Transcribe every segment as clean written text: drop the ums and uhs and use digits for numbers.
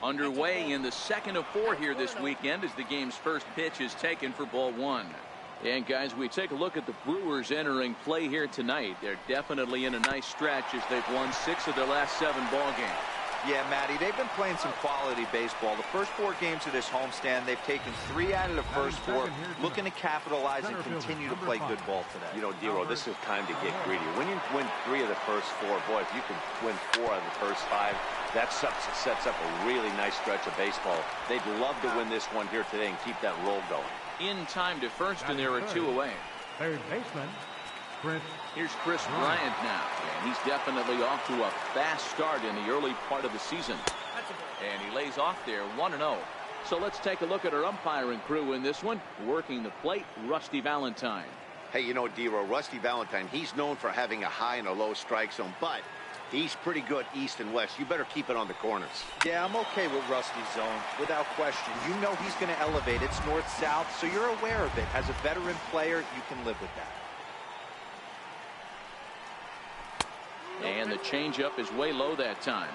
Underway in the second of 4 here this weekend as the game's first pitch is taken for ball 1. And guys, we take a look at the Brewers entering play here tonight. They're definitely in a nice stretch as they've won 6 of their last 7 ball games. Yeah, Matty, they've been playing some quality baseball. The first 4 games of this homestand, they've taken 3 out of the first 4, looking to capitalize and continue to play good ball today. You know, Dero, this is time to get greedy. When you win 3 of the first 4, boy, if you can win 4 out of the first 5, that sets up a really nice stretch of baseball. They'd love to win this one here today and keep that roll going. In time to first, and there are 2 away. Third baseman, Chris. Here's Chris Bryant now, and he's definitely off to a fast start in the early part of the season. And he lays off there 1-0. So let's take a look at our umpiring crew in this one. Working the plate, Rusty Valentine. Hey, you know, Dero, Rusty Valentine, he's known for having a high and a low strike zone, but he's pretty good east and west. You better keep it on the corners. Yeah, I'm okay with Rusty's zone, without question. You know he's going to elevate. It's north-south, so you're aware of it. As a veteran player, you can live with that. And the changeup is way low that time.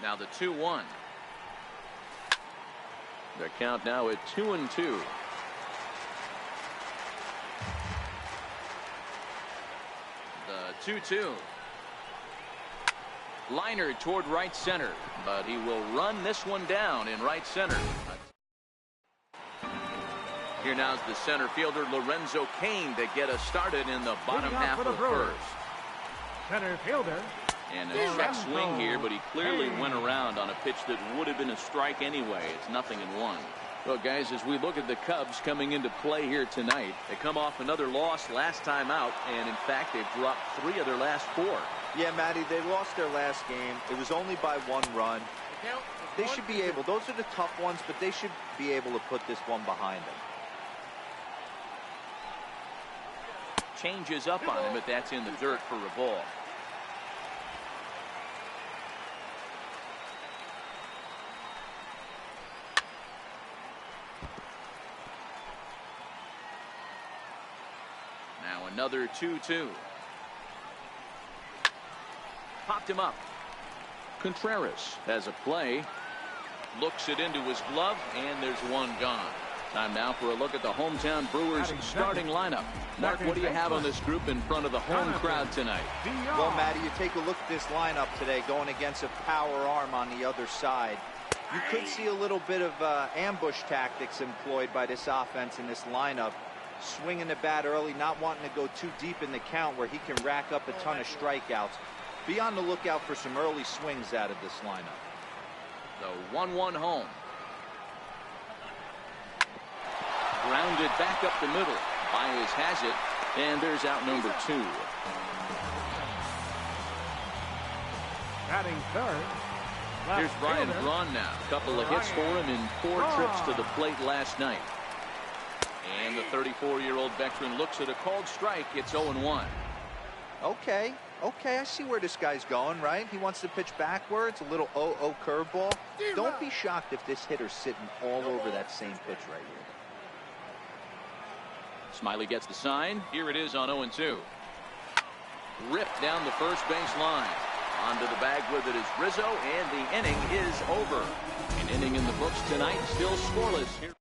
Now the 2-1. Their count now at 2-2. The 2-2. Liner toward right center, but he will run this one down in right center. Here now's the center fielder Lorenzo Cain to get us started in the bottom half of the first. Center fielder. And a check swing here, but he clearly went around on a pitch that would have been a strike anyway. It's 0-1. Well, guys, as we look at the Cubs coming into play here tonight, they come off another loss last time out, and in fact, they've dropped 3 of their last 4. Yeah, Matty, they lost their last game. It was only by 1 run. They should be able, those are the tough ones, but they should be able to put this one behind them. Changes up on him, but that's in the dirt for a ball. Now another 2-2. Popped him up. Contreras has a play. Looks it into his glove, and there's one gone. Time now for a look at the hometown Brewers starting lineup. Mark, what do you have on this group in front of the home crowd tonight? Well, Matty, you take a look at this lineup today going against a power arm on the other side. You could see a little bit of ambush tactics employed by this offense in this lineup. Swinging the bat early, not wanting to go too deep in the count where he can rack up a ton of strikeouts. Be on the lookout for some early swings out of this lineup. The 1-1 home. Grounded back up the middle. Baez has it, and there's out number 2. Batting third. Here's Brian Braun now. A couple of hits for him in 4 trips to the plate last night. And the 34-year-old veteran looks at a called strike. It's 0-1. Okay, I see where this guy's going, right? He wants to pitch backwards, a little 0-0 curveball. Don't be shocked if this hitter's sitting all over that same pitch right here. Smiley gets the sign. Here it is on 0-2. Ripped down the first base line. Onto the bag with it is Rizzo, and the inning is over. An inning in the books tonight, still scoreless here.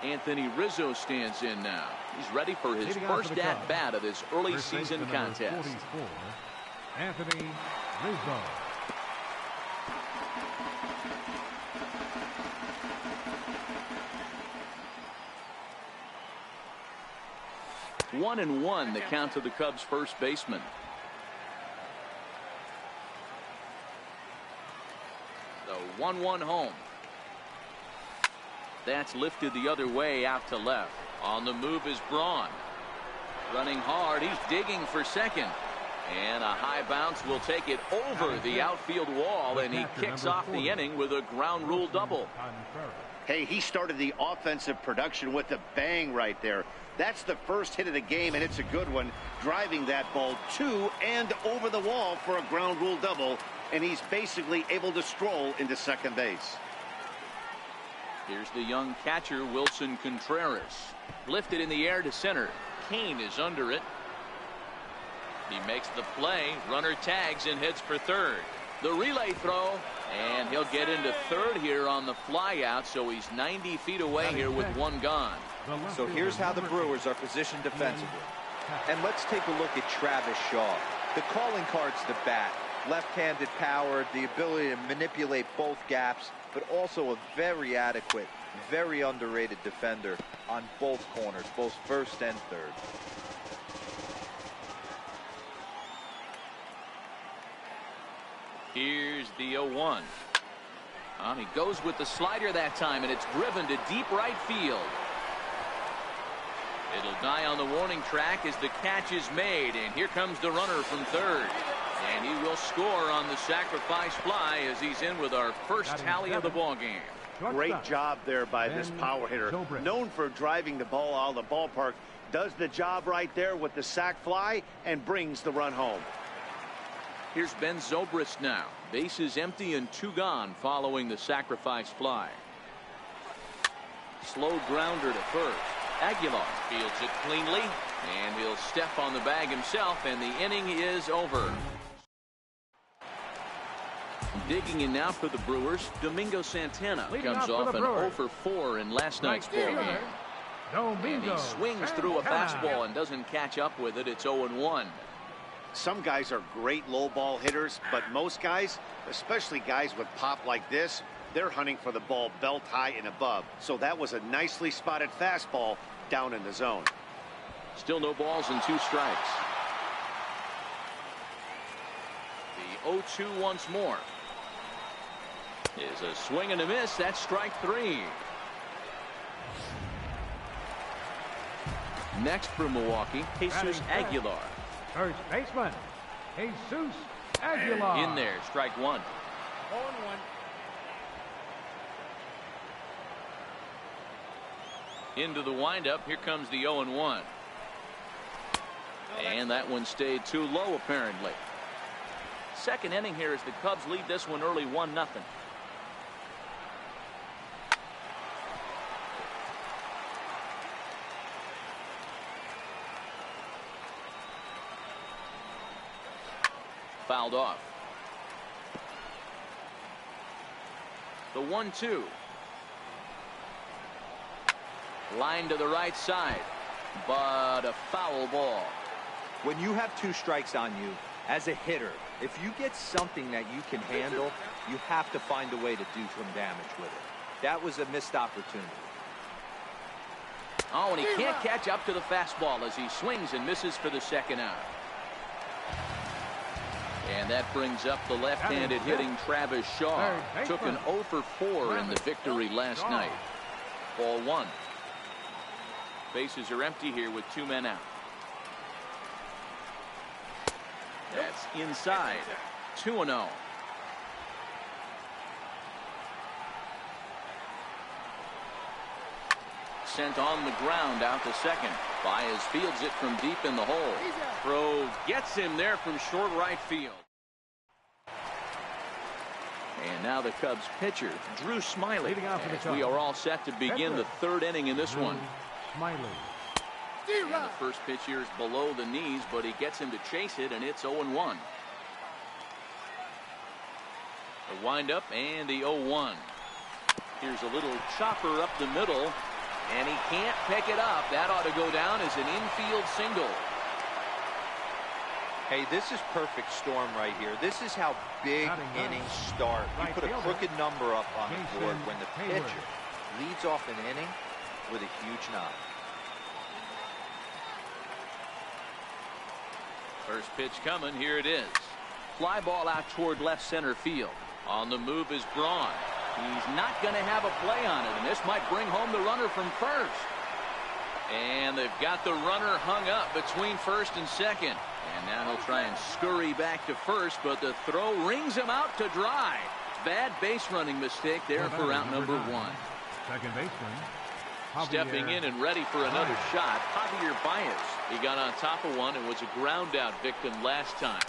Anthony Rizzo stands in now. He's ready for his first at-bat of this early season contest. 44, Anthony Rizzo. 1-1 the count to the Cubs first baseman. The 1-1 home. That's lifted the other way out to left. On the move is Braun. Running hard. He's digging for second. And a high bounce will take it over the outfield wall, and he kicks off the inning with a ground rule double. Hey, he started the offensive production with a bang right there. That's the first hit of the game, and it's a good one. Driving that ball to and over the wall for a ground rule double, and he's basically able to stroll into second base. Here's the young catcher, Wilson Contreras. Lifted in the air to center. Cain is under it. He makes the play. Runner tags and hits for third. The relay throw, and he'll get into third here on the fly out, so he's 90 feet away here with one gone. So here's how the Brewers are positioned defensively. And let's take a look at Travis Shaw. The calling card's the bat. Left-handed power, the ability to manipulate both gaps, but also a very adequate, very underrated defender on both corners, both first and third. Here's the 0-1. He goes with the slider that time, and it's driven to deep right field. It'll die on the warning track as the catch is made, and here comes the runner from third. And he will score on the sacrifice fly as he's in with our first tally of the ball game. Great job there by this power hitter. Known for driving the ball out of the ballpark, does the job right there with the sac fly and brings the run home. Here's Ben Zobrist now. Bases empty and 2 gone following the sacrifice fly. Slow grounder to first. Aguilar fields it cleanly, and he'll step on the bag himself, and the inning is over. Digging in now for the Brewers, Domingo Santana comes off an 0 for 4 in last night's ball game. And he swings through a fastball and doesn't catch up with it. It's 0-1. Some guys are great low ball hitters, but most guys, especially guys with pop like this, they're hunting for the ball belt high and above. So that was a nicely spotted fastball down in the zone. Still no balls and 2 strikes. The 0-2 once more. Is a swing and a miss. That's strike 3. Next for Milwaukee, Jesus Aguilar. First baseman, Jesus Aguilar. In there, strike 1. 0-1. Into the windup. Here comes the 0-1. And that one stayed too low, apparently. Second inning here as the Cubs lead this one early 1-0. Fouled off. The 1-2. Line to the right side, but a foul ball. When you have 2 strikes on you, as a hitter, if you get something that you can handle, you have to find a way to do some damage with it. That was a missed opportunity. Oh, and he can't catch up to the fastball as he swings and misses for the second out. And that brings up the left-handed hitting Travis Shaw. Took an 0 for 4 in the victory last night. Ball 1. Bases are empty here with 2 men out. That's inside. 2-0. Sent on the ground out to second. Baez fields it from deep in the hole. Throw gets him there from short right field. And now the Cubs pitcher, Drew Smyly. We are all set to begin the 3rd inning in this one. And the first pitch here is below the knees, but he gets him to chase it, and it's 0-1. The windup and the 0-1. Here's a little chopper up the middle, and he can't pick it up. That ought to go down as an infield single. Hey, this is perfect storm right here. This is how big innings start. You put a crooked number up on the board when the pitcher leads off an inning with a huge knock. First pitch coming. Here it is. Fly ball out toward left center field. On the move is Braun. He's not going to have a play on it, and this might bring home the runner from first. And they've got the runner hung up between first and second. And now he'll try and scurry back to first, but the throw rings him out to dry. Bad base running mistake there for out number 1. Second baseman. Stepping in and ready for another shot, Javier Baez. He got on top of one and was a ground out victim last time.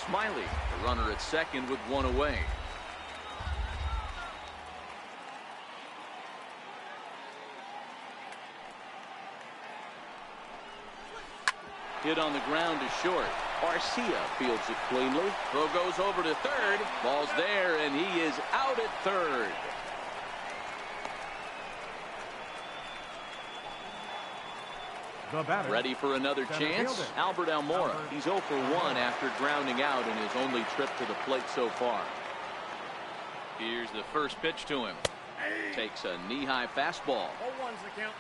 Smyly, the runner at second with 1 away. Hit on the ground to short. Garcia fields it cleanly. Throw goes over to third. Ball's there, and he is out at third. The batter, ready for another chance. fielder, Albert Almora. He's 0 for 1 after grounding out in his only trip to the plate so far. Here's the first pitch to him. Takes a knee-high fastball. 0-1's the count.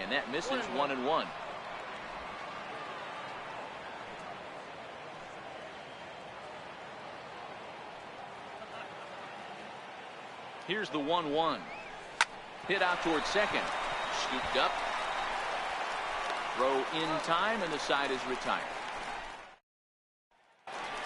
And that misses 1-1. Here's the 1-1. Hit out towards second. Scooped up. Throw in time, and the side is retired.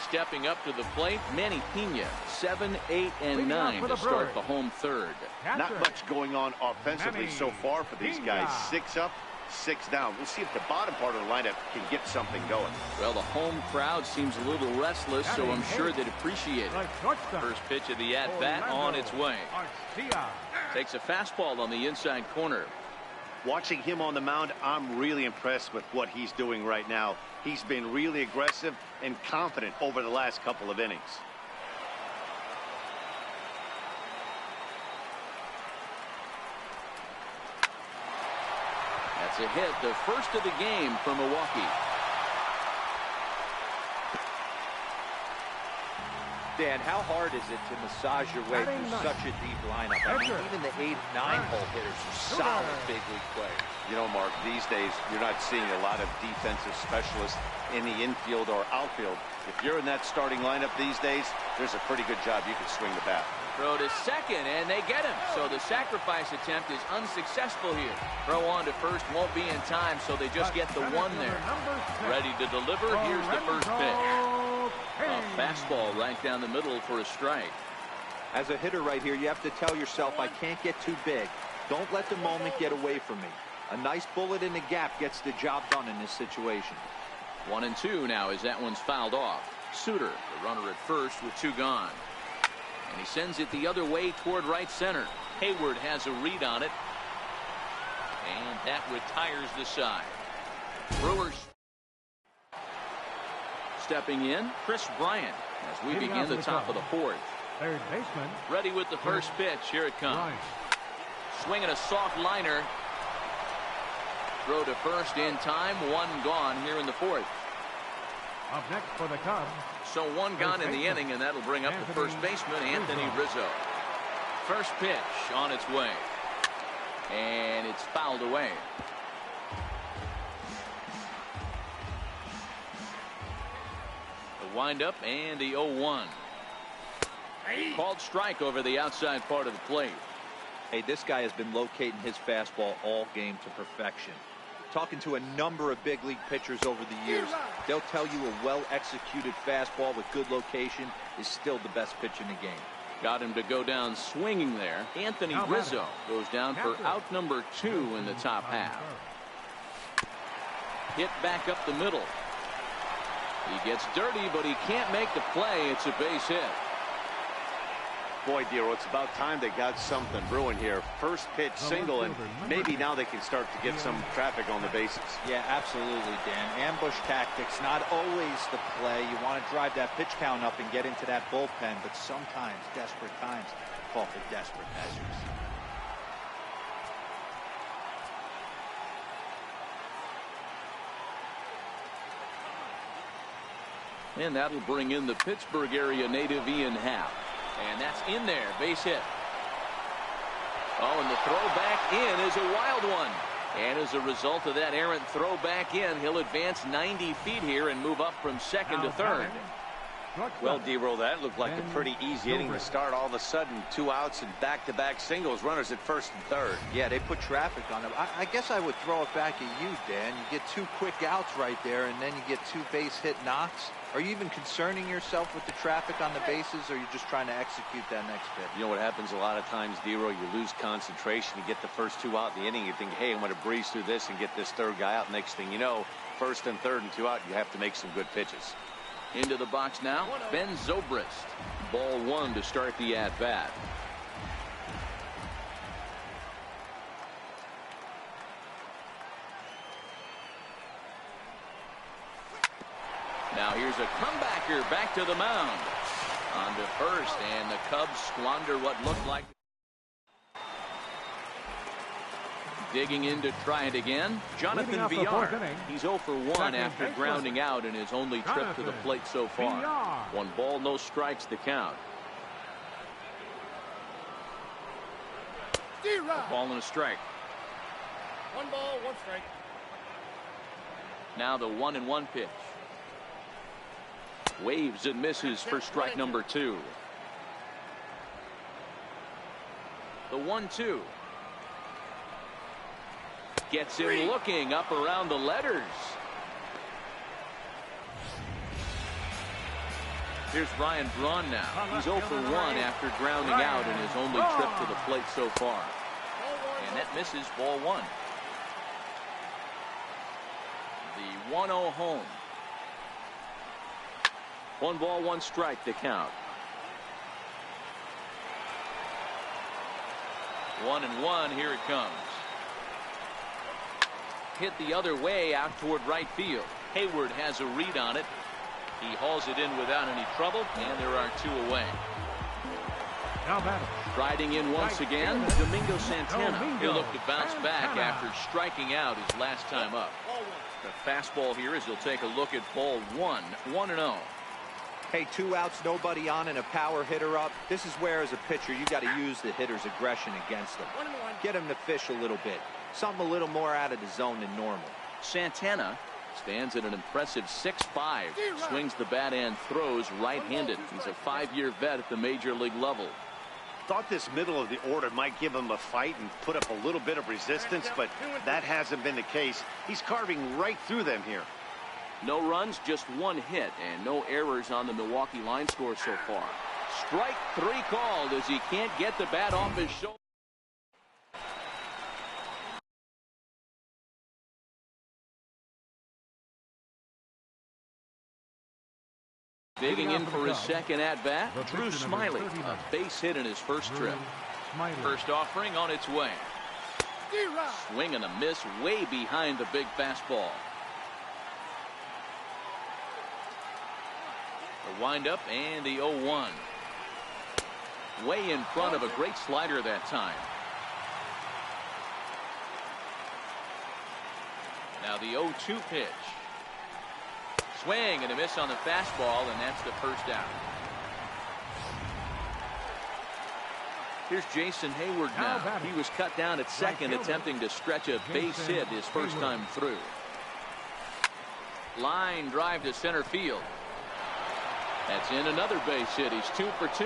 Stepping up to the plate, Manny Pena, 7, 8, and 9 to start the home third. Not much going on offensively so far for these guys. 6 up, 6 down. We'll see if the bottom part of the lineup can get something going. Well, the home crowd seems a little restless, so I'm sure they'd appreciate it. First pitch of the at-bat on its way. Takes a fastball on the inside corner. Watching him on the mound, I'm really impressed with what he's doing right now. He's been really aggressive and confident over the last couple of innings. That's a hit, the first of the game for Milwaukee. Dan, how hard is it to massage your way through such a deep lineup? I mean, even the 8, 9-hole hitters are solid big league players. You know, Mark, these days you're not seeing a lot of defensive specialists in the infield or outfield. If you're in that starting lineup these days, there's a pretty good job you can swing the bat. Throw to second, and they get him. So the sacrifice attempt is unsuccessful here. Throw on to first won't be in time, so they just get the one there. Ready to deliver. Here's the first pitch. A fastball right down the middle for a strike. As a hitter right here, you have to tell yourself, I can't get too big. Don't let the moment get away from me. A nice bullet in the gap gets the job done in this situation. 1-2 now as that one's fouled off. Suter, the runner at first with 2 gone. And he sends it the other way toward right center. Hayward has a read on it. And that retires the side. Brewers stepping in, Chris Bryant, as we begin the top of the 4th. Third baseman. Ready with the first pitch. Here it comes. Swinging a soft liner. Throw to first in time. 1 gone here in the 4th. Up next for the Cubs. So 1 gone in the inning, and that'll bring up the first baseman, Anthony Rizzo. First pitch on its way. And it's fouled away. The windup and the 0-1. Called strike over the outside part of the plate. Hey, this guy has been locating his fastball all game to perfection. Talking to a number of big league pitchers over the years, they'll tell you a well-executed fastball with good location is still the best pitch in the game. Got him to go down swinging there. Anthony Rizzo goes down for out number 2 in the top half. Hit back up the middle. He gets dirty, but he can't make the play. It's a base hit. Boy, Dero, it's about time they got something brewing here. First pitch single, and maybe now they can start to get some traffic on the bases. Yeah, absolutely, Dan. Ambush tactics, not always the play. You want to drive that pitch count up and get into that bullpen, but sometimes, desperate times, call for desperate measures. And that'll bring in the Pittsburgh area native Ian Happ. And that's in there, base hit. Oh, and the throw back in is a wild one. And as a result of that errant throw back in, he'll advance 90 feet here and move up from second to third. Well, D-Roll, that looked like a pretty easy inning to start. All of a sudden, 2 outs and back-to-back singles, runners at first and third. Yeah, they put traffic on him. I guess I would throw it back at you, Dan. You get 2 quick outs right there, and then you get 2 base hit knocks. Are you even concerning yourself with the traffic on the bases, or are you just trying to execute that next pitch? You know what happens a lot of times, D-Roll? You lose concentration. You get the first 2 out in the inning. You think, hey, I'm going to breeze through this and get this third guy out. Next thing you know, first and third and 2 out, you have to make some good pitches. Into the box now, Ben Zobrist. Ball one to start the at-bat. Now here's a comebacker back to the mound. On to first, and the Cubs squander what looked like. Digging in to try it again, Jonathan Villar. He's 0 for 1 after grounding out in his only trip to the plate so far. 1 ball, no strikes the count. A ball and a strike. 1 ball, 1 strike. Now the 1-1 pitch. Waves and misses for strike number 2. The 1-2. Gets him looking up around the letters. Here's Ryan Braun now. He's 0 for 1 after grounding out in his only trip to the plate so far. And that misses, ball 1. The 1-0 home. 1 ball, 1 strike to count. 1-1, here it comes. Hit the other way out toward right field. Hayward has a read on it. He hauls it in without any trouble, and there are 2 away. Riding in once again, Domingo Santana. He'll look to bounce back after striking out his last time up. The fastball here as he'll take a look at ball 1, 1-0. Hey, 2 outs, nobody on, and a power hitter up. This is where, as a pitcher, you got to use the hitter's aggression against them. Get him to fish a little bit. Something a little more out of the zone than normal. Santana stands at an impressive 6'5". Swings the bat and throws right-handed. He's a 5-year vet at the major league level. Thought this middle of the order might give him a fight and put up a little bit of resistance, but that hasn't been the case. He's carving right through them here. No runs, just 1 hit, and no errors on the Milwaukee line score so far. Strike 3 called as he can't get the bat off his shoulder. Digging in for his second at-bat, Drew Smiley, a base hit in his first trip. First offering on its way. Swing and a miss way behind the big fastball. The windup and the 0-1. Way in front of a great slider that time. Now the 0-2 pitch. Swing and a miss on the fastball, and that's the first out. Here's Jason Hayward now. He was cut down at second, attempting to stretch a base hit his first time through. Line drive to center field. That's in another base hit. He's 2 for 2.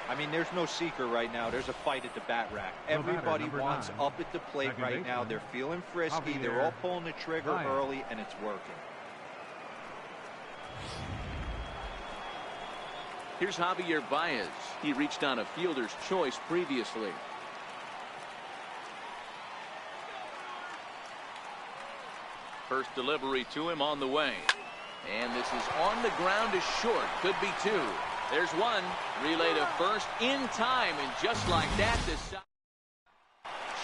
I mean, there's no secret right now. There's a fight at the bat rack. Everybody wants up at the plate right now. They're feeling frisky. They're all pulling the trigger early, and it's working. Here's Javier Baez. He reached on a fielder's choice previously. First delivery to him on the way. And this is on the ground is short. Could be 2. There's 1. Relay to first in time, and just like that, this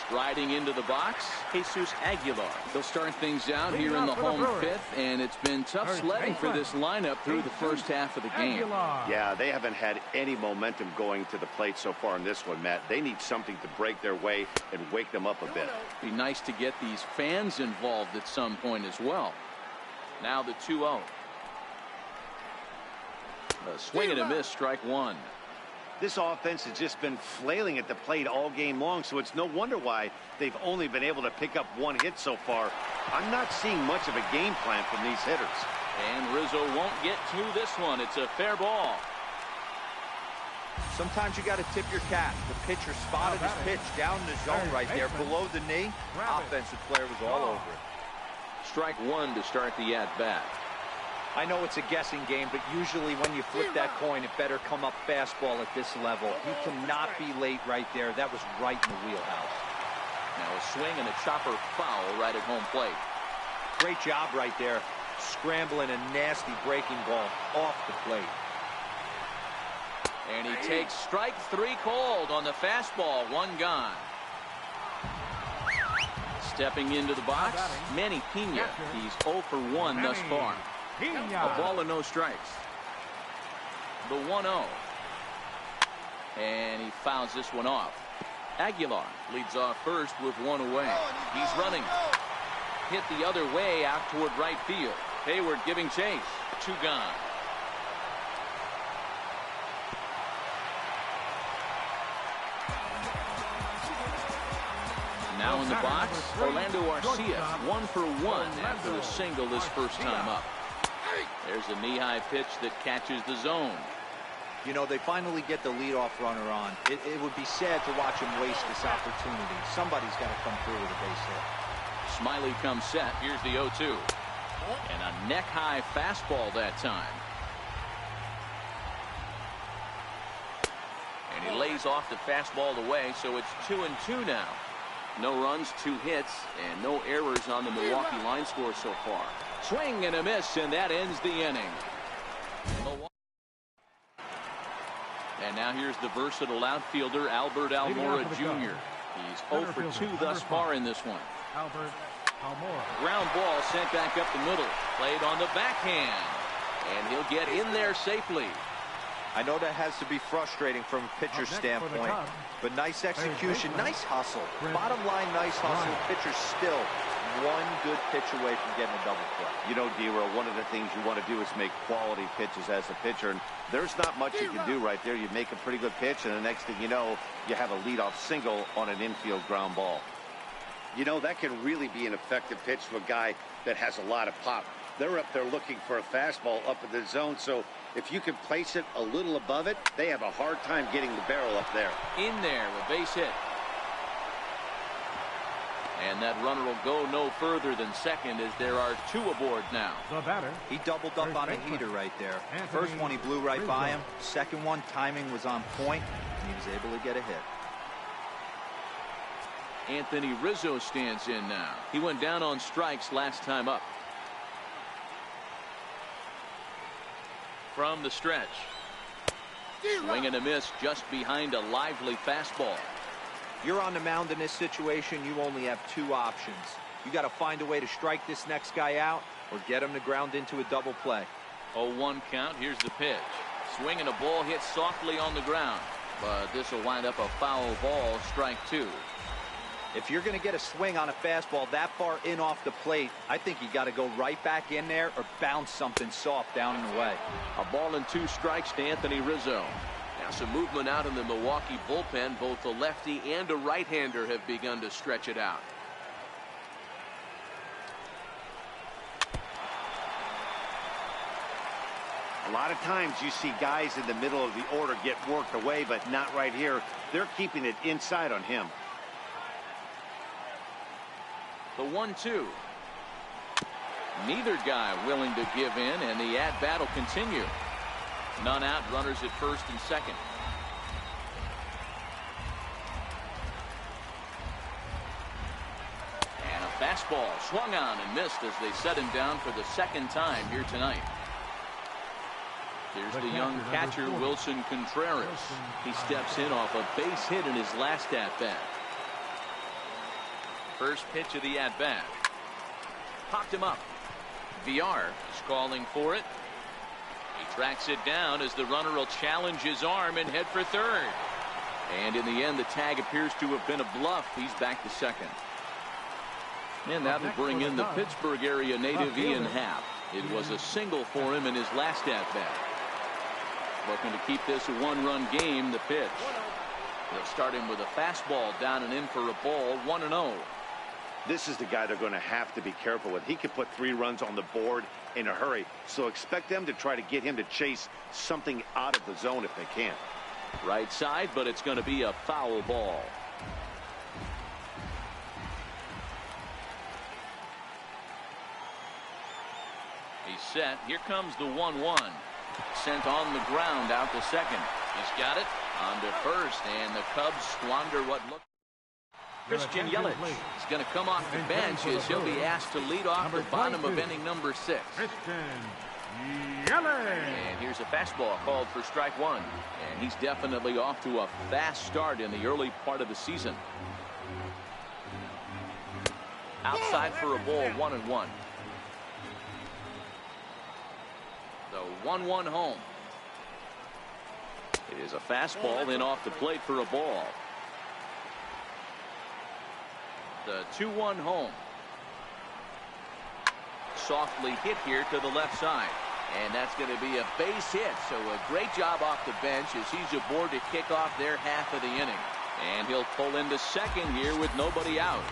striding into the box, Jesus Aguilar. They'll start things out here in the home 5th, and it's been tough sledding for this lineup through the first half of the game. Yeah, they haven't had any momentum going to the plate so far in this one, Matt. They need something to break their way and wake them up a bit. Be nice to get these fans involved at some point as well. Now the 2-0. A swing and a miss, strike 1. This offense has just been flailing at the plate all game long, so it's no wonder why they've only been able to pick up 1 hit so far. I'm not seeing much of a game plan from these hitters. And Rizzo won't get to this one. It's a fair ball. Sometimes you got to tip your cap. The pitcher spotted his pitch down in the zone right there below the knee. Offensive player was all over it. Strike 1 to start the at-bat. I know it's a guessing game, but usually when you flip that coin, it better come up fastball at this level. He cannot be late right there. That was right in the wheelhouse. Now a swing and a chopper foul right at home plate. Great job right there. scrambling a nasty breaking ball off the plate. And he takes strike 3 called on the fastball. 1 gone. Stepping into the box, Manny Pena. He's 0 for 1 thus far. A ball and no strikes. The 1-0. And he fouls this one off. Aguilar leads off first with 1 away. He's running. Hit the other way out toward right field. Hayward giving chase. 2 gone. Now in the box, Orlando Arcia, 1 for 1 after a single his first time up. There's a knee-high pitch that catches the zone. You know, they finally get the leadoff runner on. It would be sad to watch him waste this opportunity. Somebody's got to come through with a base hit. Smiley comes set. Here's the 0-2. And a neck-high fastball that time. And he lays off the fastball away, so it's 2-2 now. No runs, 2 hits, and no errors on the Milwaukee line score so far. Swing and a miss, and that ends the inning. And now here's the versatile outfielder, Albert Almora Jr. He's 0 for 2 thus far in this one. Albert Almora. Ground ball sent back up the middle. Played on the backhand. And he'll get in there safely. I know that has to be frustrating from a pitcher's standpoint, but nice execution, nice hustle. Bottom line, nice hustle. Pitcher's still 1 good pitch away from getting a double play. You know, D-Roll, one of the things you want to do is make quality pitches as a pitcher, and there's not much you can do right there. You make a pretty good pitch, and the next thing you know, you have a leadoff single on an infield ground ball. You know, that can really be an effective pitch to a guy that has a lot of pop. They're up there looking for a fastball up in the zone, so if you can place it a little above it, they have a hard time getting the barrel up there. In there, a base hit. And that runner will go no further than second as there are 2 aboard now. The batter. He doubled up on a heater right there. First one he blew right by him. Second one, timing was on point, and he was able to get a hit. Anthony Rizzo stands in now. He went down on strikes last time up. From the stretch. Swing and a miss just behind a lively fastball. You're on the mound in this situation, you only have 2 options. You got to find a way to strike this next guy out or get him to ground into a double play. 0-1 count. Here's the pitch. Swing and a ball hit softly on the ground. But this will wind up a foul ball, strike 2. If you're going to get a swing on a fastball that far in off the plate, I think you got to go right back in there or bounce something soft down and away. A ball and 2 strikes to Anthony Rizzo. Now some movement out in the Milwaukee bullpen. Both a lefty and a right-hander have begun to stretch it out. A lot of times you see guys in the middle of the order get worked away, but not right here. They're keeping it inside on him. The 1-2. Neither guy willing to give in, and the at-bat will continue. None out, runners at first and second. And a fastball swung on and missed as they set him down for the second time here tonight. Here's the young catcher, Wilson Contreras. He steps in off a base hit in his last at-bat. First pitch of the at-bat. Popped him up. Villar is calling for it. He tracks it down as the runner will challenge his arm and head for third. And in the end, the tag appears to have been a bluff. He's back to second. And that'll bring in the Pittsburgh area native Ian Happ. It was a single for him in his last at-bat. Looking to keep this a 1-run game. The pitch. They'll start him with a fastball down and in for a ball. 1-0. This is the guy they're going to have to be careful with. He could put 3 runs on the board in a hurry. So expect them to try to get him to chase something out of the zone if they can. Right side, but it's going to be a foul ball. He's set. Here comes the 1-1. Sent on the ground out to second. He's got it on to first, and the Cubs squander what looked. Christian Yelich is going to come off the bench as he'll be asked to lead off the bottom of inning number 6. And here's a fastball called for strike 1. And he's definitely off to a fast start in the early part of the season. Outside for a ball, 1-1. The 1-1 home. It is a fastball in off the plate for a ball. The 2-1 home. Softly hit here to the left side. And that's going to be a base hit. So a great job off the bench as he's aboard to kick off their half of the inning. And he'll pull into second here with nobody out.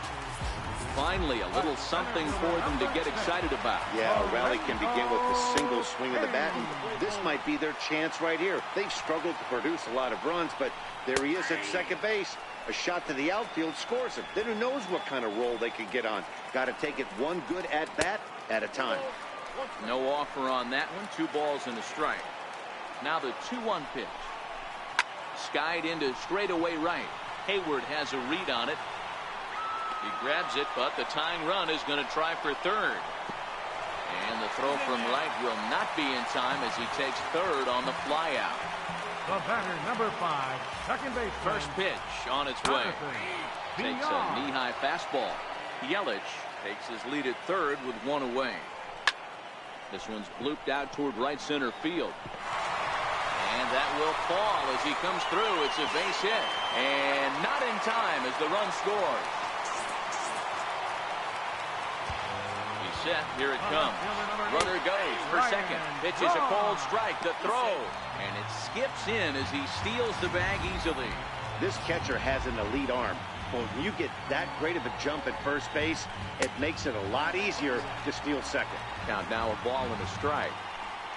Finally, a little something for them to get excited about. Yeah, a rally can begin with a single swing of the bat, and this might be their chance right here. They've struggled to produce a lot of runs, but there he is at second base. A shot to the outfield scores him. Then who knows what kind of roll they could get on. Got to take it one good at-bat at a time. No offer on that one. 2 balls and a strike. Now the 2-1 pitch. Skied into straightaway right. Hayward has a read on it. He grabs it, but the tying run is going to try for third. And the throw from right will not be in time as he takes third on the flyout. The batter, number 5, second base. First pitch on its way. Takes a knee-high fastball. Yelich takes his lead at third with 1 away. This one's blooped out toward right center field. And that will fall as he comes through. It's a base hit. And not in time as the run scores. Set. Here it comes. Runner goes for second. Pitches a cold strike. The throw. And it skips in as he steals the bag easily. This catcher has an elite arm. But when you get that great of a jump at first base, it makes it a lot easier to steal second. Count now a ball and a strike.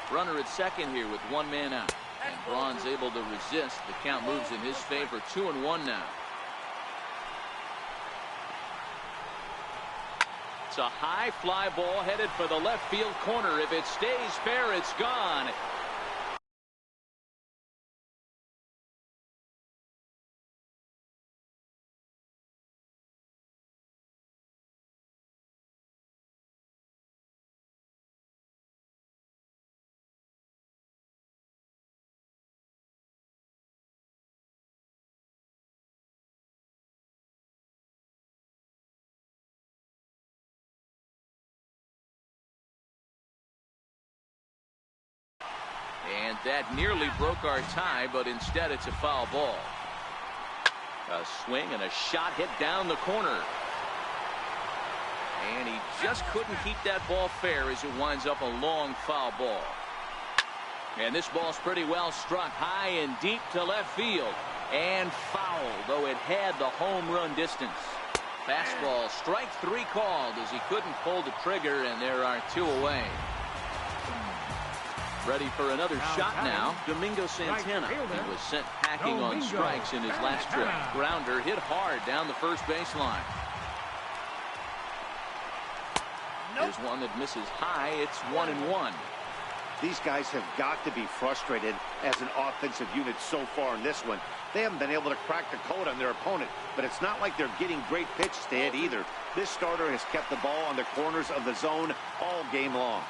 Runner at second here with 1 man out. And Braun's able to resist. The count moves in his favor. 2-1 now. It's a high fly ball headed for the left field corner. If it stays fair, it's gone. And that nearly broke our tie, but instead it's a foul ball. A swing and a shot hit down the corner. And he just couldn't keep that ball fair as it winds up a long foul ball. And this ball's pretty well struck high and deep to left field. And foul, though it had the home run distance. Fastball, strike 3 called as he couldn't pull the trigger, and there are 2 away. Ready for another shot now. Domingo Santana. He was sent packing on strikes in his last trip. Grounder hit hard down the first baseline. Here's one that misses high. It's 1-1. These guys have got to be frustrated as an offensive unit so far in this one. They haven't been able to crack the code on their opponent, but it's not like they're getting great pitches to hit either. This starter has kept the ball on the corners of the zone all game long.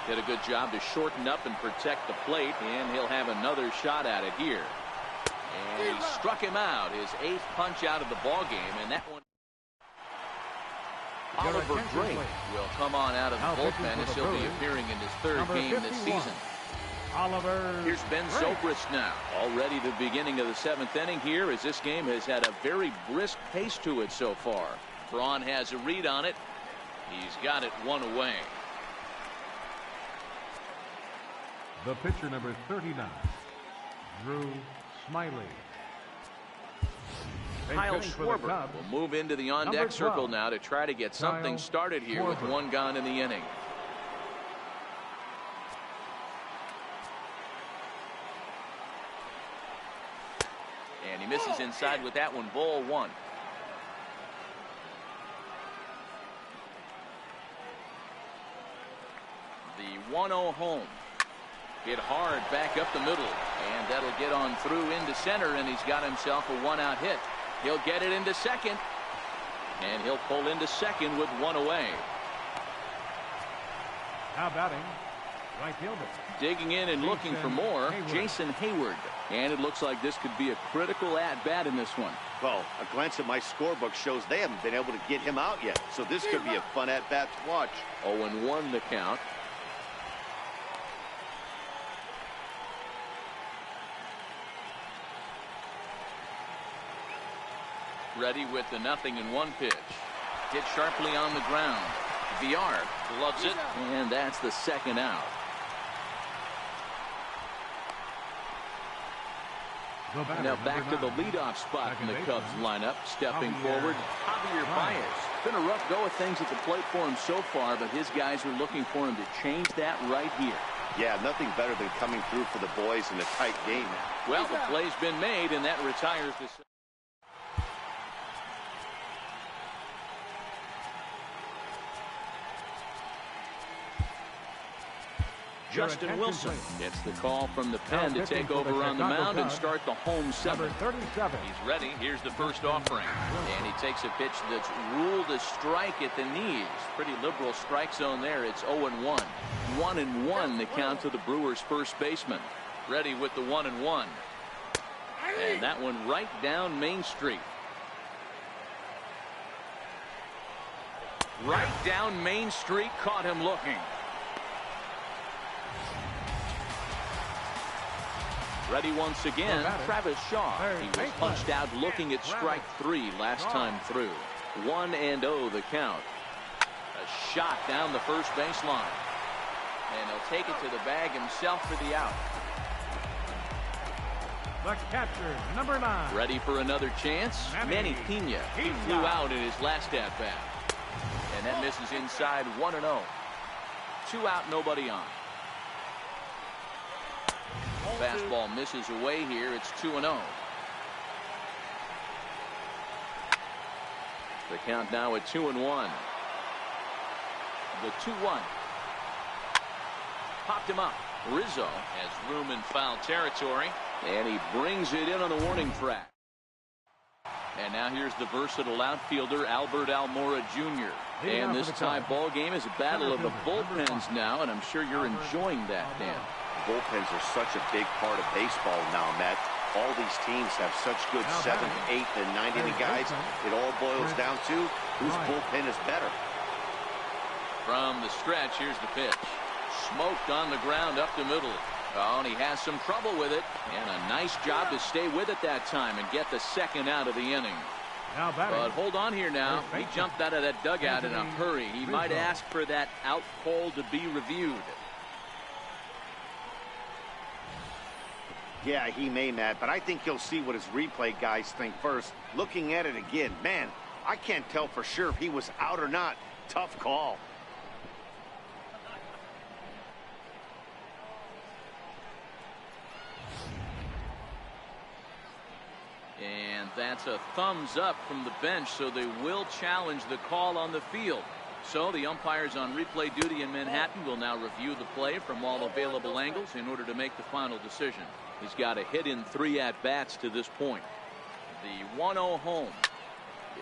Did a good job to shorten up and protect the plate, and he'll have another shot at it here. And he struck him out, his 8th punch out of the ball game, and that one. Oliver Drake will come on out of the bullpen as he'll be appearing in his 3rd game this season. Here's Ben Zobrist now. Already the beginning of the 7th inning here, as this game has had a very brisk pace to it so far. Braun has a read on it. He's got it 1 away. The pitcher, number 39, Drew Smiley. Kyle Schwarber will move into the on-deck circle now to try to get something started here with 1 gone in the inning. And he misses inside with that one. Ball 1. The 1-0 home. Hit hard back up the middle, and that'll get on through into center, and he's got himself a 1-out hit. He'll get it into second. And he'll pull into second with one away. Now batting, right fielder. Digging in and looking for more, Jason Hayward. And it looks like this could be a critical at-bat in this one. Well, a glance at my scorebook shows they haven't been able to get him out yet. So this could be a fun at-bat to watch. 0-1 the count. Ready with the 0-1 pitch. Hit sharply on the ground. VR loves it, and that's the second out. Now back to the leadoff spot in the Cubs lineup. Stepping forward, Javier Baez. Been a rough go of things at the plate for him so far, but his guys are looking for him to change that right here. Yeah, nothing better than coming through for the boys in a tight game. Well, the play's been made, and that retires this. Justin Wilson gets the call from the pen to take over on the mound and start the home seventh. 37. He's ready. Here's the first offering. And he takes a pitch that's ruled a strike at the knees. Pretty liberal strike zone there. It's 0-1. 1-1 the count to the Brewers' first baseman. Ready with the 1-1. And that one right down Main Street. Right down Main Street. Caught him looking. Ready once again, Travis Shaw. He was punched out looking at strike 3 last time through. 1-0 the count. A shot down the first baseline. And he'll take it to the bag himself for the out. The catcher, number 9. Ready for another chance. Manny Pena. He flew out in his last at-bat. And that misses inside. 1-0. 2 out, nobody on. Fastball misses away here. It's 2-0. The count now at 2-1. The 2-1. Popped him up. Rizzo has room in foul territory. And he brings it in on the warning track. And now here's the versatile outfielder, Albert Almora Jr. And this tie ball game is a battle of the bullpens now, and I'm sure you're enjoying that, Dan. Bullpens are such a big part of baseball now, Matt. All these teams have such good 7th, 8th, and 9th inning guys. It all boils down to whose bullpen is better. From the stretch, here's the pitch. Smoked on the ground up the middle. Oh, and he has some trouble with it. And a nice job to stay with it that time and get the second out of the inning. But hold on here now. He jumped out of that dugout in a hurry. He might ask for that out call to be reviewed. Yeah, he may, Matt, but I think he'll see what his replay guys think first. Looking at it again, man, I can't tell for sure if he was out or not. Tough call. And that's a thumbs up from the bench, so they will challenge the call on the field. So the umpires on replay duty in Manhattan will now review the play from all available angles in order to make the final decision. He's got a hit in 3 at-bats to this point. The 1-0 home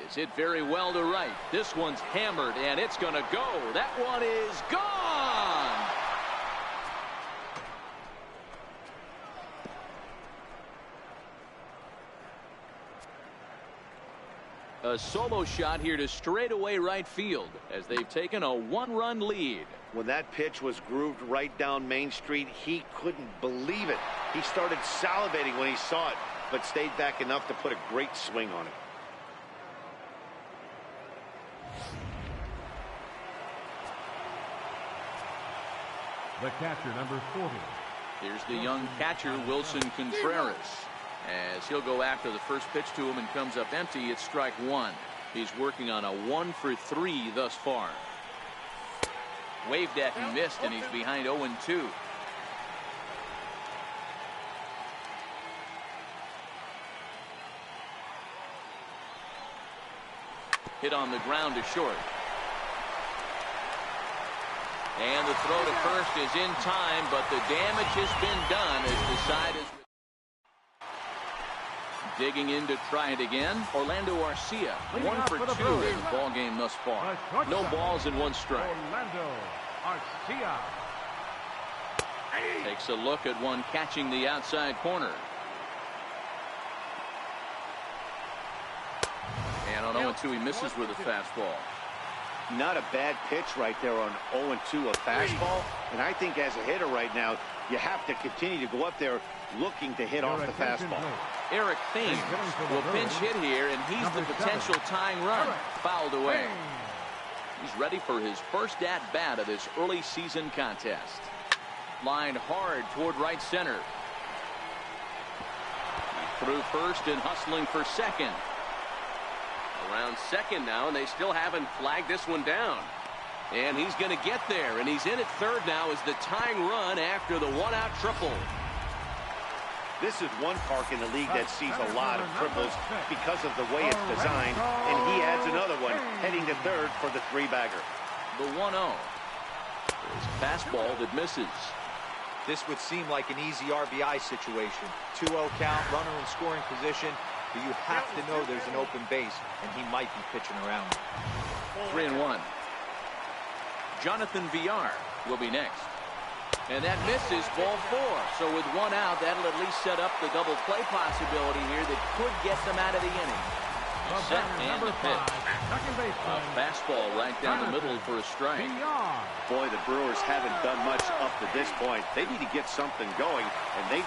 is hit very well to right. This one's hammered, and it's going to go. That one is gone. A solo shot here to straightaway right field as they've taken a 1-run lead. When that pitch was grooved right down Main Street, he couldn't believe it. He started salivating when he saw it, but stayed back enough to put a great swing on it. The catcher, number 40. Here's the young catcher, Wilson Contreras. As he'll go after the first pitch to him and comes up empty, it's strike 1. He's working on a 1-for-3 thus far. Waved at and missed, and he's behind 0-2. Hit on the ground to short. And the throw to first is in time, but the damage has been done as the side is. Digging in to try it again. Orlando Arcia, 1 for 2 in the ball game thus far. No balls and 1 strike. Orlando Arcia. Takes a look at one catching the outside corner. And on 0-2 he misses with a fastball. Not a bad pitch right there on 0-2, a fastball. And I think as a hitter right now, you have to continue to go up there looking to hit off the fastball. Eric Thames will pinch hit here, and he's the potential tying run. Fouled away. He's ready for his first at-bat of this early season contest. Lined hard toward right center. Through first and hustling for second. Around second now, and they still haven't flagged this one down. And he's going to get there, and he's in at third now as the tying run after the 1-out triple. This is one park in the league that sees a lot of triples because of the way it's designed, and he adds another one heading to third for the 3-bagger. The 1-0 is a fastball that misses. This would seem like an easy RBI situation. 2-0 count, runner in scoring position, but you have to know there's an open base, and he might be pitching around. 3-1. Jonathan Villar will be next. And that misses, ball 4. So with 1 out, that'll at least set up the double play possibility here that could get them out of the inning. Set and the pitch. A fastball right down the middle for a strike. Boy, the Brewers haven't done much up to this point. They need to get something going, and they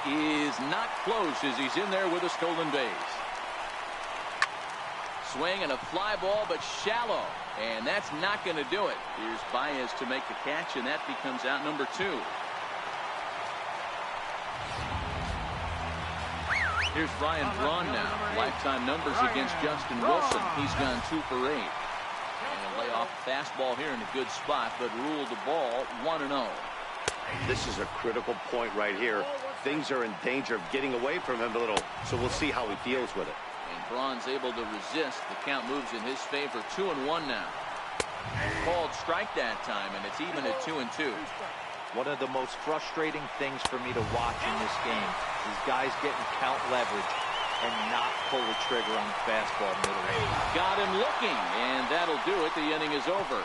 is not close as he's in there with a stolen base. Swing and a fly ball, but shallow. And that's not going to do it. Here's Baez to make the catch, and that becomes out number 2. Here's Ryan Braun now. Lifetime numbers against Justin Wilson. He's gone 2 for 8. And a layoff fastball here in a good spot, but ruled the ball 1-0. This is a critical point right here. Things are in danger of getting away from him a little, so we'll see how he deals with it. And Braun's able to resist. The count moves in his favor. 2-1 now. Called strike that time, and it's even at 2-2. One of the most frustrating things for me to watch in this game is guys getting count leverage and not pull the trigger on the fastball middle. Got him looking, and that'll do it. The inning is over.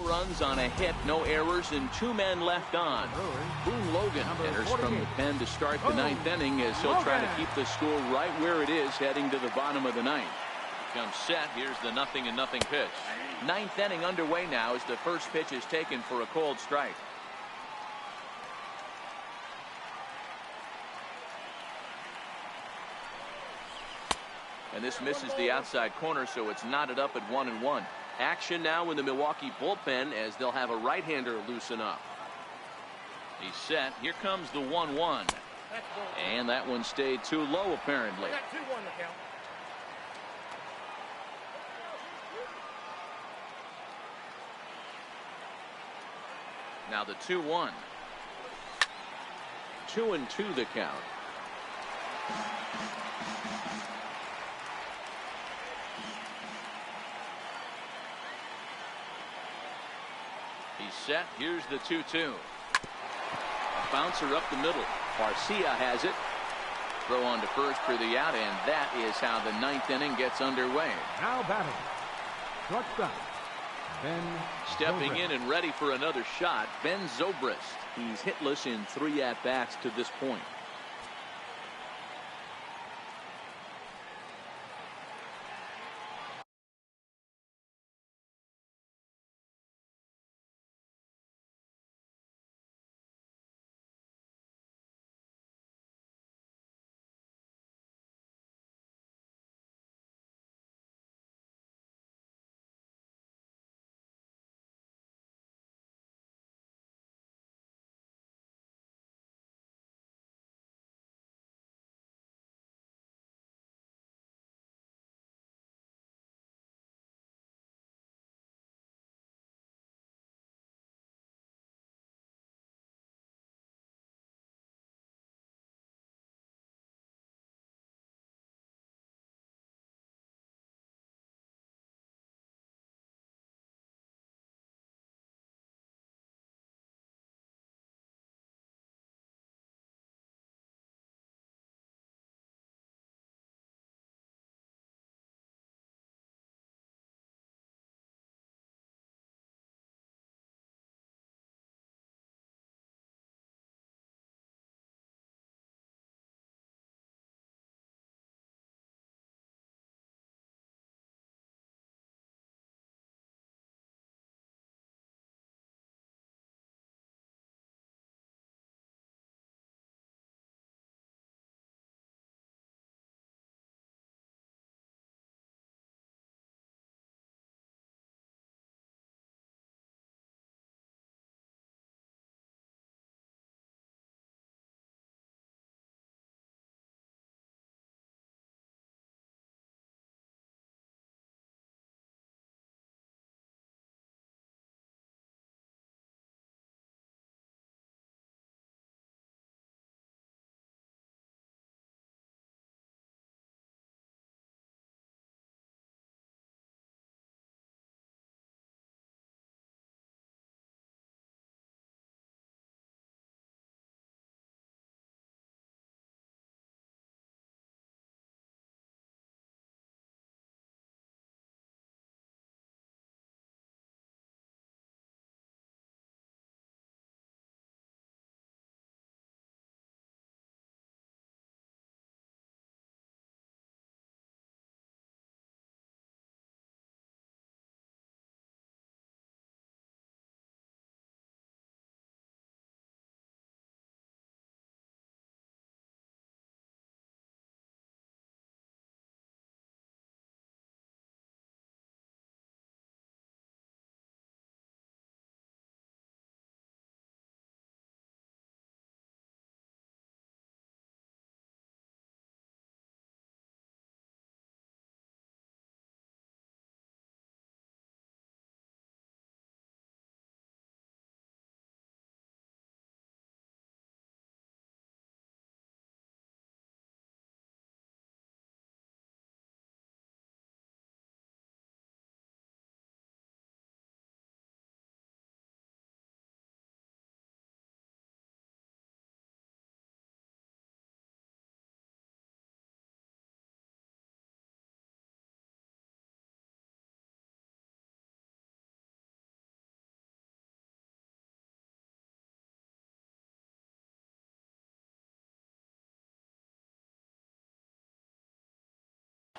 Runs on a hit, no errors, and 2 men left on. Boone Logan enters from the pen to start the 9th inning as he'll try to keep the score right where it is heading to the bottom of the 9th. Comes set. Here's the 0-0 pitch. 9th inning underway now as the first pitch is taken for a called strike. And this misses the outside corner, so it's knotted up at 1-1. Action now in the Milwaukee bullpen as they'll have a right-hander loosen up. He's set. Here comes the 1-1. And that one stayed too low, apparently. Now the 2-1. 2-2 the count. He's set. Here's the 2-2. A bouncer up the middle. Garcia has it. Throw on to first for the out, and that is how the 9th inning gets underway. Now batting. Shortstop. Ben Stepping in and ready for another shot, Ben Zobrist. He's hitless in 3 at-bats to this point.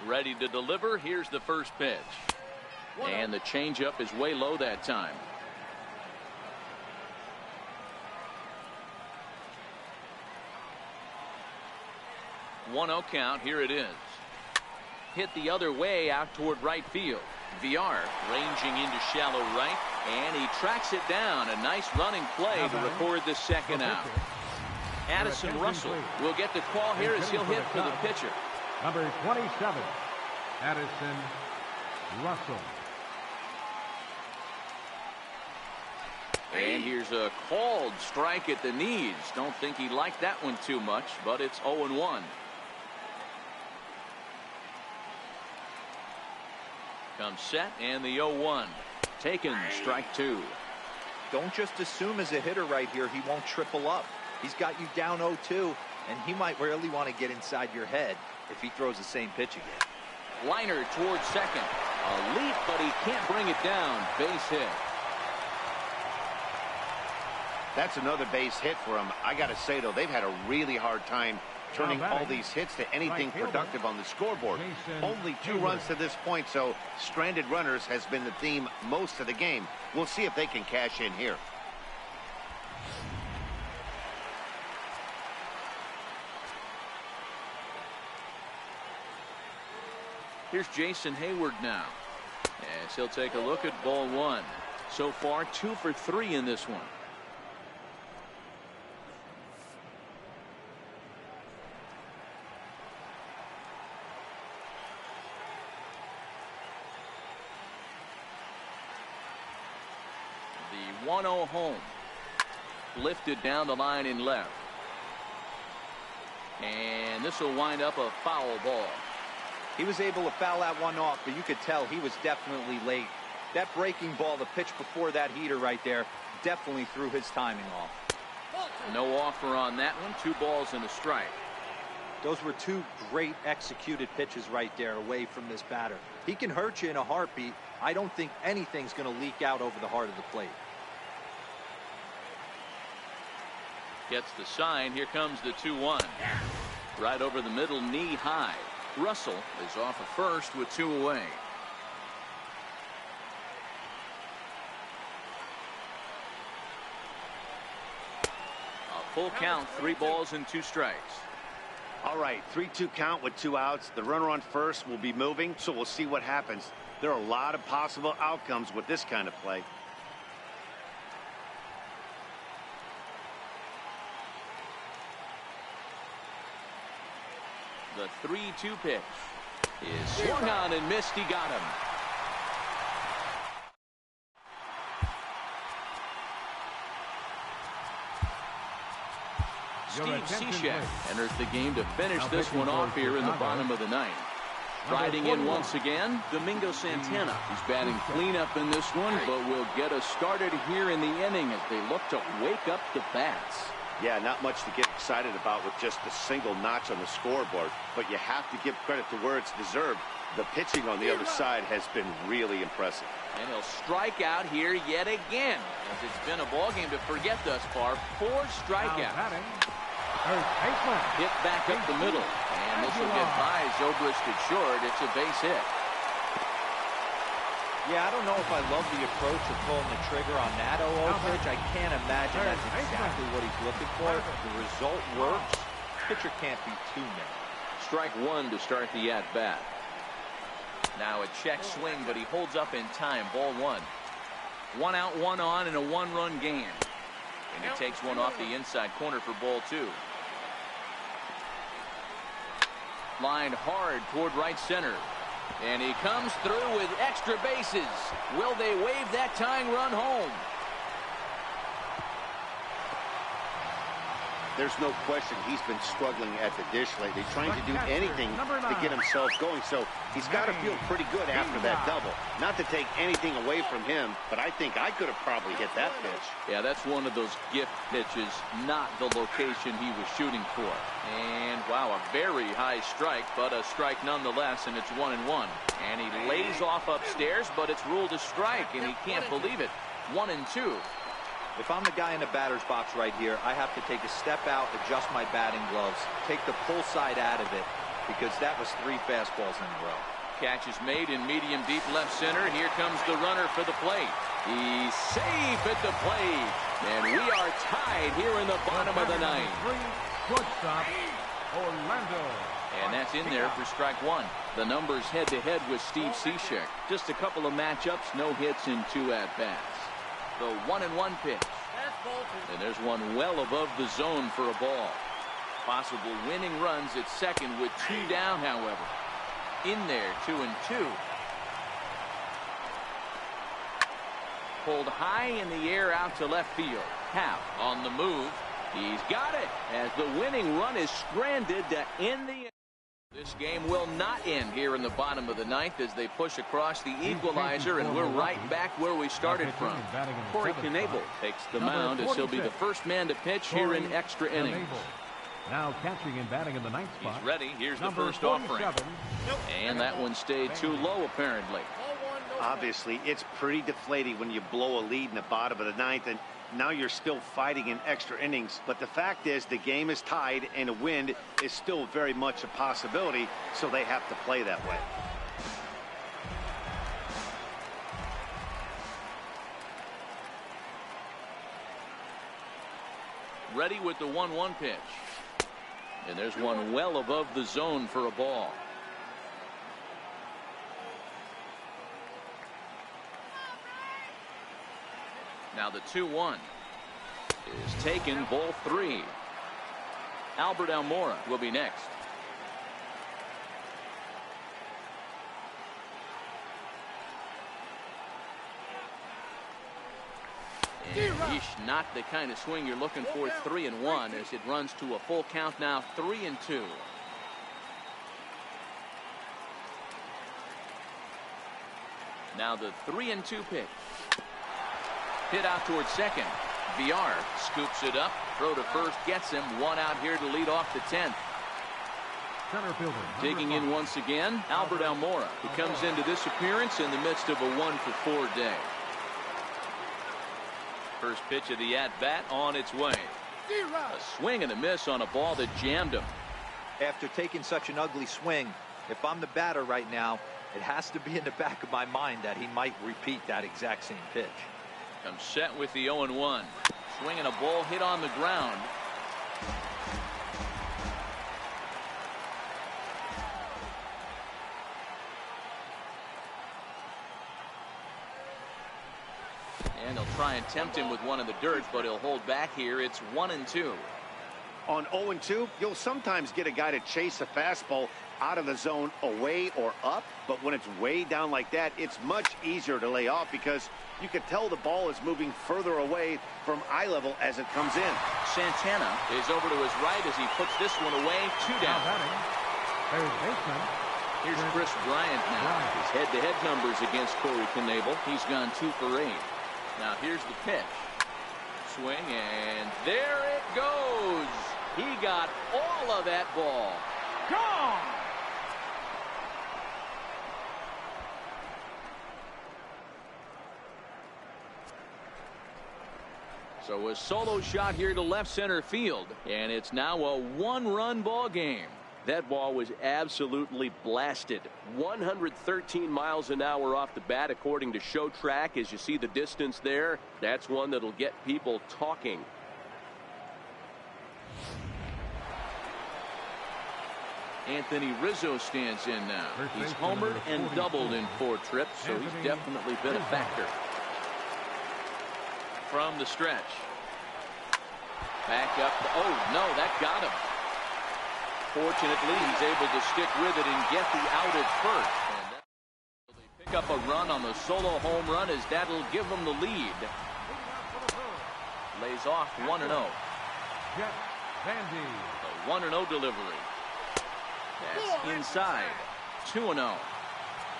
Ready to deliver. Here's the first pitch. And the changeup is way low that time. 1-0 count. Here it is. Hit the other way out toward right field. VR ranging into shallow right, and he tracks it down. A nice running play to record the second out. Addison Russell will get the call here as he'll hit for the pitcher. Number 27, Addison Russell. And here's a called strike at the knees. Don't think he liked that one too much, but it's 0-1. Comes set, and the 0-1. Taken, strike two. Don't just assume as a hitter right here he won't triple up. He's got you down 0-2, and he might really want to get inside your head if he throws the same pitch again. Liner towards second. A leap, but he can't bring it down. Base hit. That's another base hit for him. I got to say, though, they've had a really hard time turning all these hits to anything productive on the scoreboard. Only 2 runs to this point, so stranded runners has been the theme most of the game. We'll see if they can cash in here. Here's Jason Hayward now, as he'll take a look at ball one. So far 2 for 3 in this one. The 1-0 home. Lifted down the line in left. And this will wind up a foul ball. He was able to foul that one off, but you could tell he was definitely late. That breaking ball, the pitch before that heater right there, definitely threw his timing off. No offer on that one. 2 balls and a strike. Those were 2 great executed pitches right there away from this batter. He can hurt you in a heartbeat. I don't think anything's going to leak out over the heart of the plate. Gets the sign. Here comes the 2-1. Right over the middle, knee high. Russell is off of first with 2 away. A full count, 3 balls and 2 strikes. All right, 3-2 count with 2 outs. The runner on first will be moving, so we'll see what happens. There are a lot of possible outcomes with this kind of play. The 3-2 pitch is swung on and missed. He got him. Steve Cishek enters the game to finish this one off here in the bottom of the 9th. Riding in once again, Domingo Santana. He's batting cleanup in this one, but will get us started here in the inning as they look to wake up the bats. Yeah, not much to get excited about with just a single notch on the scoreboard, but you have to give credit to where it's deserved. The pitching on the other side has been really impressive. And he'll strike out here yet again, as it's been a ball game to forget thus far. 4 strikeouts. Hit back up the middle, and this will get by Zobrist at short. It's a base hit. Yeah, I don't know if I love the approach of pulling the trigger on that 0-0 pitch. I can't imagine that's exactly what he's looking for. The result works. Pitcher can't be too mad. Strike 1 to start the at-bat. Now a check swing, but he holds up in time. Ball 1. 1 out, 1 on in a 1-run game. And he takes one off the inside corner for ball 2. Lined hard toward right center. And he comes through with extra bases. Will they wave that tying run home? There's no question he's been struggling at the dish lately, trying to do anything to get himself going. So he's got to feel pretty good after that double. Not to take anything away from him, but I think I could have probably hit that pitch. Yeah, that's one of those gift pitches, not the location he was shooting for. And wow, a very high strike, but a strike nonetheless, and it's 1-1. And he lays off upstairs, but it's ruled a strike, and he can't believe it. 1-2. If I'm the guy in the batter's box right here, I have to take a step out, adjust my batting gloves, take the pull side out of it, because that was 3 fastballs in a row. Catch is made in medium deep left center. Here comes the runner for the plate. He's safe at the plate. And we are tied here in the bottom of the 9th. Shortstop, Orlando. And that's in there for strike 1. The numbers head-to-head with Steve Cishek. Just a couple of matchups, no hits in 2 at-bats. The 1-1 pitch. And there's one well above the zone for a ball. Possible winning runs at second with 2 down, however. In there, 2-2. Pulled high in the air out to left field. Happ on the move. He's got it as the winning run is stranded to end the. This game will not end here in the bottom of the 9th as they push across the equalizer, and we're right back where we started from. Corey Knebel takes the mound as he'll be the first man to pitch here in extra innings. Now catching and batting in the 9th spot. He's ready. Here's the first offering. And that one stayed too low, apparently. Obviously, it's pretty deflating when you blow a lead in the bottom of the 9th, and now you're still fighting in extra innings. But the fact is, the game is tied, and a win is still very much a possibility, so they have to play that way. Ready with the 1-1 pitch. And there's one well above the zone for a ball. Now the 2-1 is taken, ball 3. Albert Almora will be next. And yeesh, not the kind of swing you're looking for. 3-1 as it runs to a full count now. 3-2. Now the 3-2 pitch. Hit out towards second. Villar scoops it up. Throw to first gets him. 1 out here to lead off the 10th. Center fielder, Digging in once again, Albert Almora, who comes into this appearance in the midst of a 1-for-4 day. First pitch of the at-bat on its way. A swing and a miss on a ball that jammed him. After taking such an ugly swing, if I'm the batter right now, it has to be in the back of my mind that he might repeat that exact same pitch. Comes set with the 0-1. Swinging a ball hit on the ground. And he'll try and tempt him with one in the dirt, but he'll hold back here. It's 1-2. On 0-2, you'll sometimes get a guy to chase a fastball out of the zone away or up, but when it's way down like that, it's much easier to lay off because you can tell the ball is moving further away from eye level as it comes in. Santana is over to his right as he puts this one away. 2 down. Here's Chris Bryant now. His head-to-head numbers against Corey Knebel. He's gone 2 for 8. Now here's the pitch. Swing, and there it goes. He got all of that ball. Gone! So a solo shot here to left center field, and it's now a 1-run ball game. That ball was absolutely blasted. 113 miles an hour off the bat, according to Show Track. As you see the distance there, that's one that'll get people talking. Anthony Rizzo stands in now. He's homered and doubled in 4 trips, so he's definitely been a factor. From the stretch. Back up. Oh, no, that got him. Fortunately, he's able to stick with it and get the out at first. And they pick up a run on the solo home run as that'll give them the lead. Lays off 1-0. The 1-0 delivery. That's inside. 2-0.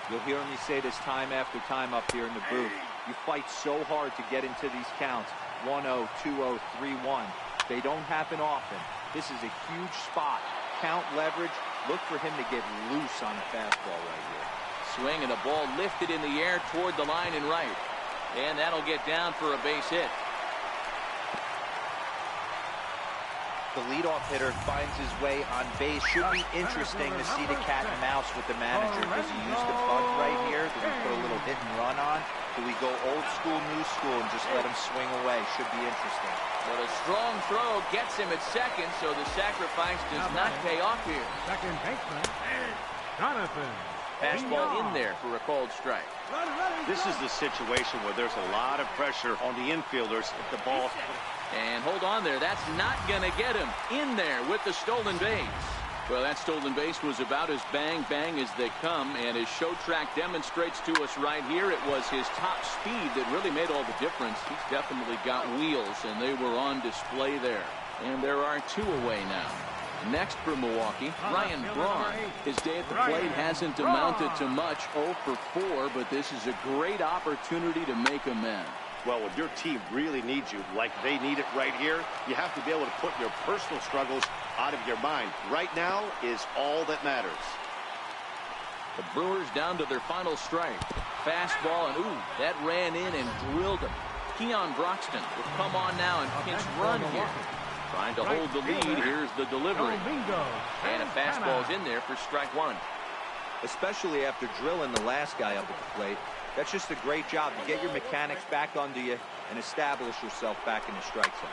You'll hear me say this time after time up here in the booth. You fight so hard to get into these counts. 1-0, 2-0, 3-1. They don't happen often. This is a huge spot. Count leverage. Look for him to get loose on a fastball right here. Swing and a ball lifted in the air toward the line and right. And that'll get down for a base hit. the leadoff hitter finds his way on base. Should be interesting to see the cat and mouse with the manager. Does he use the bunt right here? Does he put a little hit and run on? Do we go old school, new school, and just let him swing away? Should be interesting. But a strong throw gets him at second, so the sacrifice does not pay off here. Second baseman, Jonathan. Fastball in there for a called strike. This is the situation where there's a lot of pressure on the infielders if the ball. And hold on there. That's not going to get him in there with the stolen base. Well, that stolen base was about as bang as they come, and as Show Track demonstrates to us right here, it was his top speed that really made all the difference. He's definitely got wheels, and they were on display there. And there are two away now. Next for Milwaukee, Ryan Braun. His day at the plate hasn't amounted to much, 0 for 4, but this is a great opportunity to make amends. Well, when your team really needs you, like they need it right here, you have to be able to put your personal struggles out of your mind. Right now is all that matters. The Brewers down to their final strike. Fastball, and ooh, that ran in and drilled him. Keon Broxton will come on now and pinch run here. Trying to hold the lead. Here's the delivery. And a fastball's in there for strike one. Especially after drilling the last guy up at the plate. That's just a great job to get your mechanics back under you and establish yourself back in the strike zone.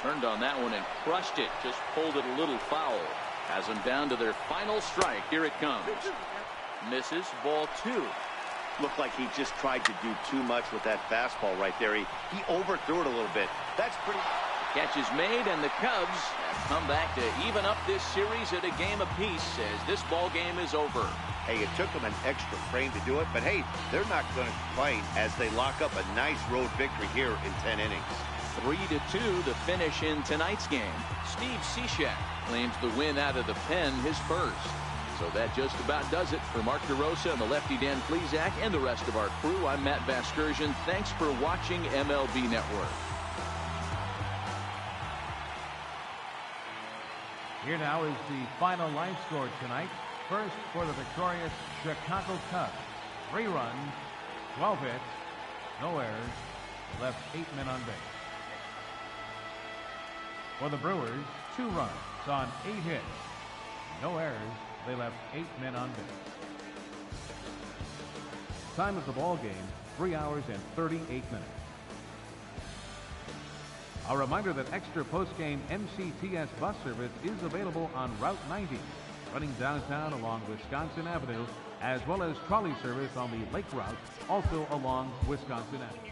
Turned on that one and crushed it. Just pulled it a little foul. Has them down to their final strike. Here it comes. Misses. Ball 2. Looked like he just tried to do too much with that fastball right there. He overthrew it a little bit. That's pretty. Catch is made, and the Cubs have come back to even up this series at a game apiece as this ball game is over. Hey, it took them an extra frame to do it, but hey, they're not going to complain as they lock up a nice road victory here in 10 innings. 3-2 the finish in tonight's game. Steve Cishek claims the win out of the pen, his first. So that just about does it for Mark DeRosa and the lefty Dan Plesac and the rest of our crew. I'm Matt Vasgersian. Thanks for watching MLB Network. Here now is the final line score tonight. First for the victorious Chicago Cubs. 3 runs, 12 hits, no errors, left 8 men on base. For the Brewers, 2 runs on 8 hits, no errors, they left 8 men on base. Time of the ball game, 3 hours and 38 minutes. A reminder that extra post-game MCTS bus service is available on Route 90, running downtown along Wisconsin Avenue, as well as trolley service on the Lake Route, also along Wisconsin Avenue.